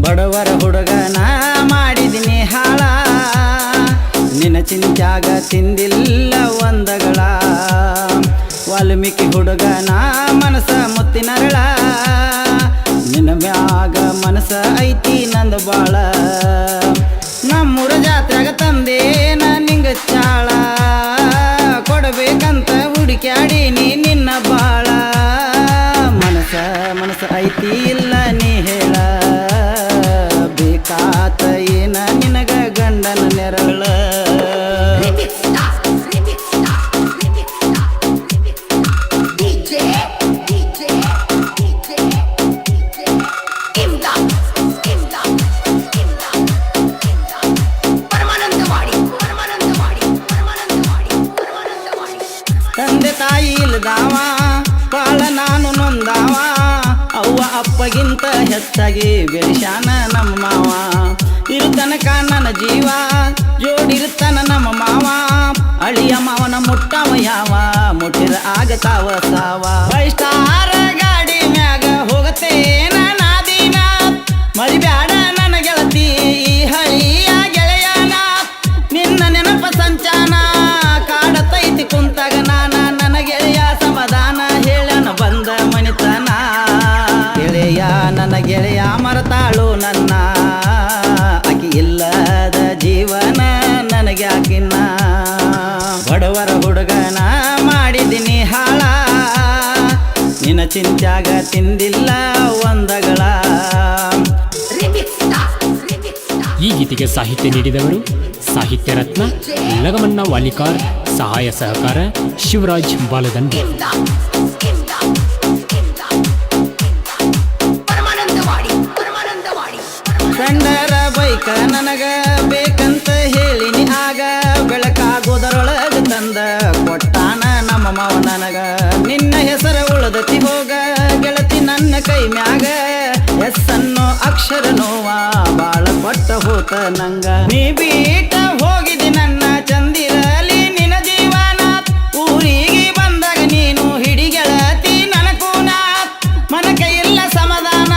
ಬಡವರ ಹುಡುಗನ ಮಾಡಿದಿನಿ ಹಾಳ ನಿನ್ನ ಚಿಂತ್ಯಾಗ ತಿಂದಿಲ್ಲ ಒಂದಗಳ ವಾಲ್ಮೀಕಿ ಹುಡುಗನ ಮನಸ ಮುತ್ತಿನರಳ ನಿನ್ನ ಮ್ಯಾಗ ಮನಸ ಐತಿ ನಂದು ಬಾಳ ನಮ್ಮೂರ ಜಾತ್ರೆಗ ತಂದೇನ ನಿಂಗ ಚಾಳ ಕೊಡಬೇಕಂತ ಹುಡುಕ್ಯಾಡೀನಿ ನಿನ್ನ ಬಾಳ ಮನಸ ಐತಿ ಇಲ್ಲ ನೀ ಹೇಳ ಬೇಕಾತ ಏನ ನಿನಗ ಗಂಡನ ನೆರಳ ತಂದೆ ತಾಯಿ ಇಲ್ದಾವ ಬಾಳ ನಾನು ನೊಂದಾವ ಅವ್ವ ಅಪ್ಪಗಿಂತ ಹೆಚ್ಚಾಗಿ ಬೆಳೆಸ್ಯಾನ ನಮ್ಮ ಮಾವ ಇರುತನಕ ನನ್ನ ಜೀವ ಜೋಡಿರುತ್ತಾನ ನಮ್ಮ ಮಾವ ಅಳಿಯ ಮಾವನ ಮುಟ್ಟವ ಯಾವ ಮುಟ್ಟಿರ ಆಗತಾವ ಸಾವ 5 ಸ್ಟಾರ್ ಗಾಡಿ ಮ್ಯಾಗ ಹೋಗತೇನ ನಾದಿನ ಮರಿಬ್ಯಾಡ ನನ್ನ ಗೆಳತಿ ಈ ಹಳಿಯ ಗೆಳೆಯನ ನಿನ್ನ ನೆನಪ ಸಂಚಾನ ಕಾಡತೈತಿ ಕುಂತಾಗ ನನ್ನ ಗೆಳೆಯ ಸಮಾಧಾನ ಹೇಳನ ಬಂದ ಮನಿತನ ಗೆಳೆಯ ನನ್ನ ಗೆಳೆಯ ಮರತಾಳು ನನ್ನ ಆಕಿ ಇಲ್ಲದ ಜೀವನ ನನಗೆ ಆಕಿನ್ನ ಬಡವರ ಹುಡುಗನ ಮಾಡಿದಿನಿ ಹಾಳ ನಿನ್ನ ಚಿಂತ್ಯಾಗ ತಿಂದಿಲ್ಲ ಒಂದಗಳ. ಈ ಗೀತೆಗೆ ಸಾಹಿತ್ಯ ನೀಡಿದವರು ಸಾಹಿತ್ಯ ರತ್ನ ಲಗಮನ್ನ ವಾಲಿಕಾರ್, ಸಹಾಯ ಸಹಕಾರ ಶಿವರಾಜ್ ಬಾಲದಂಡಿ. ಕಂಡರ ಬೈಕ ನನಗ ಬೇಕಂತ ಹೇಳಿನಿ ಆಗ ಬೆಳಕಾಗೋದರೊಳಗ ತಂದ ಕೊಟ್ಟಾನ ನಮ್ಮ ಮಾವ ನನಗ ನಿನ್ನ ಹೆಸರ ಉಳದತಿ ಹೋಗ ಗೆಳತಿ ನನ್ನ ಕೈ ಮ್ಯಾಗ ಎಸ್ ಅನ್ನೋ ಅಕ್ಷರ ನೋವ ಬಾಳ ಕೊಟ್ಟ ಹೋತ ನಂಗ ನೀ ಬೀಟ ಹೋಗಿದಿ ನನ್ನ ಚಂದಿರಲಿ ನಿನ್ನ ಜೀವನ ಊರಿಗೆ ಬಂದಾಗ ನೀನು ಹಿಡಿಗೆಳತಿ ನನಕೂನ ಮನಕ ಇಲ್ಲ ಸಮಾಧಾನ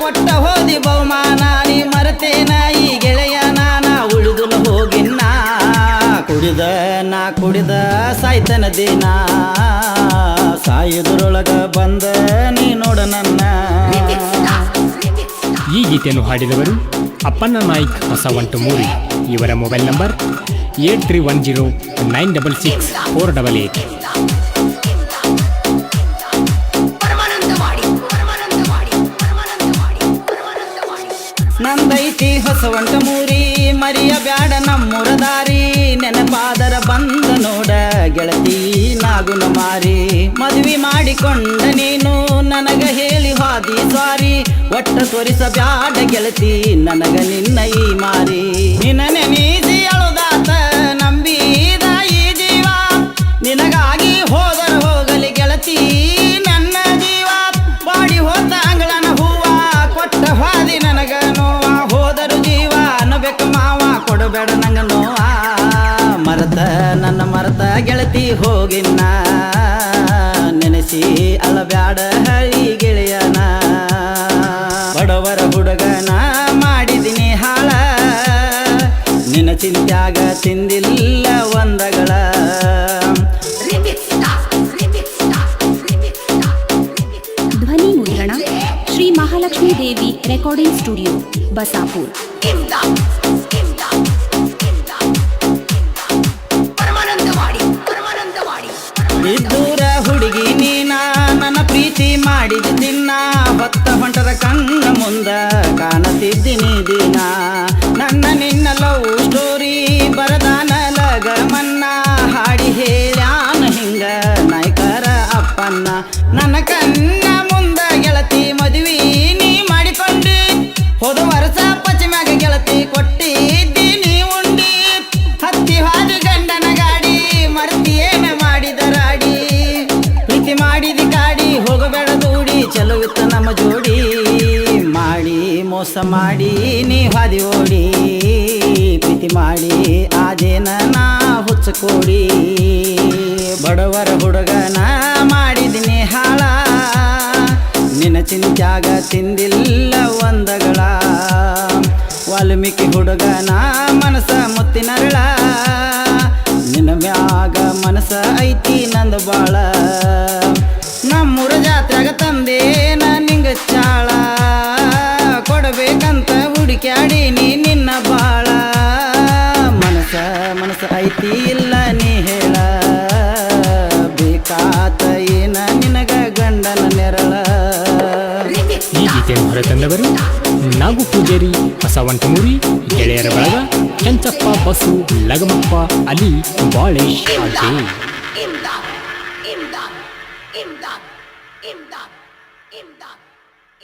ಕೊಟ್ಟ ಹೋದಿ ಬಹುಮಾನ ನೀ ಮರತೇನ ಈ ಗೆಳೆಯನ ನಾ ಉಳಿದುಲ ಹೋಗಿನ್ನ ಕುಡಿದ ಸಾಯ್ತನ ದಿನ ಸಾಯುದ್ರೊಳಗ ಬಂದ ನೀ ನೋಡ ನನ್ನ. ಈ ಗೀತೆಯನ್ನು ಹಾಡಿದವರು ಅಪ್ಪಣ್ಣ ನಾಯ್ಕ್ ಹೊಸವಂಟಮೂರಿ. ಇವರ ಮೊಬೈಲ್ ನಂಬರ್ 8310966488. ನಂದೈತಿ ಹೊಸವಂಟಮೂರಿ ಮರಿಯ ಬ್ಯಾಡ ನಮ್ಮೂರ ದಾರಿ ನೆನಪಾದರ ಬಂದ ನೋಡ ಗೆಳತಿ ನಾಗುನ ಮಾರಿ ಮದುವೆ ಮಾಡಿಕೊಂಡ ನೀನು ನನಗ ಹೇಳಿ ಹಾದಿ ಸ್ವಾರಿ ಒಟ್ಟ ತೋರಿಸ ಬ್ಯಾಡ ಗೆಳತಿ ನನಗ ನಿನ್ನ ಈ ಮಾರಿ ನಿನ್ನ ನೆನೀಸಿ ಅಳುದಾತ ನಂಬಿದ ಈ ಜೀವ ನಿನಗಾಗಿ ಹೋದರ ಹೋಗಲಿ ಗೆಳತಿ ನನ್ನ ಜೀವ ಬಾಡಿ ಹೋತ ಅಂಗಳನ ಹೂವ ಕೊಟ್ಟ ಹಾದಿ ನನಗ ನೋವ ಹೋದರು ಜೀವ ಅನ್ನಬೇಕು ಮಾವ ಕೊಡಬೇಡ ನಂಗ ನೋವ ನನ್ನ ಮರತ ಗೆಳತಿ ಹೋಗಿನ್ನ ನೆನೆಸಿ ಅಳಬ್ಯಾಡ ಹಳಿ ಗೆಳೆಯನ ಬಡವರ ಹುಡುಗನ ಮಾಡಿದಿನಿ ಹಾಳ ನಿನ್ನ ಚಿಂತ್ಯಾಗ ತಿಂದಿಲ್ಲ ಒಂದಗಳ. ಧ್ವನಿ ಮುದ್ರಣ ಶ್ರೀ ಮಹಾಲಕ್ಷ್ಮೀ ದೇವಿ ರೆಕಾರ್ಡಿಂಗ್ ಸ್ಟುಡಿಯೋ ಬಸಾಪುರ್. ಇದ್ದೂರ ಹುಡುಗಿ ನೀನ ನನ್ನ ಪ್ರೀತಿ ಮಾಡಿದ ದಿನ ಹೊತ್ತ ಹೊಂಟರ ಕಣ್ಣ ಮುಂದ ಕಾಣತಿದ್ದೀನಿ ದಿನ ನನ್ನ ನಿನ್ನ ಲವ್ ಸ್ಟೋರಿ ಬರದಾನ ಲಗಮನ್ನ ಹಾಡಿ ಹೇಳ್ಯಾನ ಹಿಂಗ ನಾಯ್ಕರ ಅಪ್ಪನ್ನ ನನ್ನ ಕಣ್ಣ ಮುಂದ ಗೆಳತಿ ಮದುವೆ ನೀ ಮಾಡಿಕೊಂಡಿ ಹೋದ ವರ್ಷ ಪಶ್ಚಿಮ್ಯಾಗ ಗೆಳತಿ ಕೊಟ್ಟಿದ್ದೀನಿ ಉಂಡಿ ಹತ್ತಿ ಹಾದಿ ಗಂಡನ ಗಾಡಿ ಮರ್ತಿಯೇನ ಮಾಡಿದ ರಾಡಿ ಪ್ರೀತಿ ಮಾಡಿದಿ ಕಾಡಿ ಹೋಗಬೇಡ ದೂಡಿ ಚಲೋವಿತ್ತ ನಮ್ಮ ಜೋಡಿ ಮಾಡಿ ಮೋಸ ಮಾಡಿ ನೀ ಹಾದಿ ಓಡಿ ಪ್ರೀತಿ ಮಾಡಿ ಆದೇನ ನಾ ಹುಚ್ಚಕೋಡಿ ಬಡವರ ಹುಡುಗನ ಮಾಡಿದಿನಿ ಹಾಳ ನಿನ್ನ ಚಿಂತ್ಯಾಗ ತಿಂದಿಲ್ಲ ಒಂದಗಳ ವಾಲ್ಮೀಕಿ ಹುಡುಗನ ಮನಸ ಮುತ್ತಿನರಳ ನಿನ್ನ ಮ್ಯಾಗ ಮನಸ ಐತಿ ನಂದ ಬಾಳ ನಮ್ಮೂರ ಜಾತ್ರೆಗ ತಂದೇನ ನಿಂಗ ಚಾಳ ಕೊಡಬೇಕಂತ ಹುಡುಕ್ಯಾಡೀನಿ ನಿನ್ನ ಬಾಳ ಮನಸ ಮನಸ ಐತಿ ಇಲ್ಲ ನೀ ಹೇಳ ಬೇಕಾತ ಏನ ನಿನಗ ಗಂಡನ ನೆರಳ. ಈ ಗೀತೆಯನ್ನು ಹೊರತಂದವರು ನಾಗು ಪೂಜಾರಿ ಹೊಸವಂಟಮೂರಿ, ಗೆಳೆಯರ ಬಳಗ ಕೆಂಚಪ್ಪ ಬಸು ಲಗಮಪ್ಪ ಅಲಿ ಬಾಳೇಶ್ ಆಜೆ.